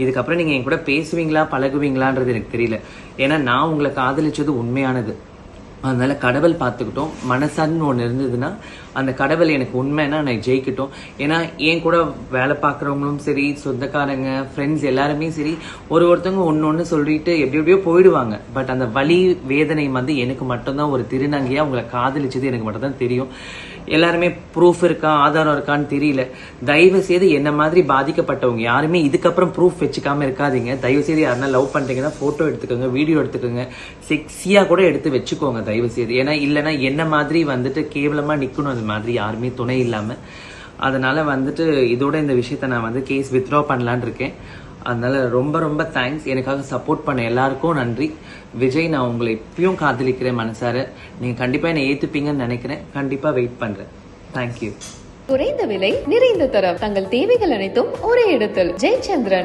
இதுக்கப்புறம் நீங்கள் என் கூட பேசுவீங்களா பழகுவீங்களான்றது எனக்கு தெரியல. ஏன்னா நான் உங்களை காதலிச்சது உண்மையானது. அதனால கடவுள் பார்த்துக்கிட்டோம். மனசான்னு ஒன்று இருந்ததுன்னா அந்த கடவுள் எனக்கு உண்மைன்னா நான் ஜெயிக்கிட்டோம். ஏன்னா என் கூட வேலை பார்க்குறவங்களும் சரி, சொந்தக்காரங்க, ஃப்ரெண்ட்ஸ் எல்லாருமே சரி, ஒருத்தவங்க ஒன்று சொல்லிட்டு எப்படியோ போயிடுவாங்க. பட் அந்த வலி வேதனை வந்து எனக்கு மட்டும்தான் ஒரு திருநங்கையாக உங்களை காதலிச்சது எனக்கு மட்டும் தான் தெரியும். எல்லாருமே ப்ரூஃப் இருக்கா ஆதாரம் இருக்கான்னு தெரியல. தயவு செய்து என்ன மாதிரி பாதிக்கப்பட்டவங்க யாருமே இதுக்கப்புறம் ப்ரூஃப் வச்சுக்காம இருக்காதீங்க. தயவு செய்து யாருன்னா லவ் பண்ணுறீங்கன்னா ஃபோட்டோ எடுத்துக்கோங்க, வீடியோ எடுத்துக்கோங்க, செக்ஸியாக கூட எடுத்து வச்சுக்கோங்க தயவு செய்து. ஏன்னா இல்லைன்னா என்ன மாதிரி வந்துட்டு கேவலமாக நிற்கணும் அது மாதிரி யாருமே துணை இல்லாமல். அதனால வந்துட்டு இதோட இந்த விஷயத்த நான் வந்து கேஸ் வித்ட்ரா பண்ணலான் இருக்கேன். அதனால ரொம்ப ரொம்ப தேங்க்ஸ். எனக்காக சப்போர்ட் பண்ண எல்லாருக்கும் நன்றி. விஜய், நான் உங்களை இப்பயும் காதலிக்கிறேன் மனசார. நீங்கள் கண்டிப்பாக என்னை ஏற்றுப்பீங்கன்னு நினைக்கிறேன். கண்டிப்பாக வெயிட் பண்ணுறேன். தேங்க்யூ. குறைந்த விலை நிறைந்த தரம், தங்கள் தேவைகள் அனைத்தும் ஒரே இடத்தில். ஜெயச்சந்திரன்.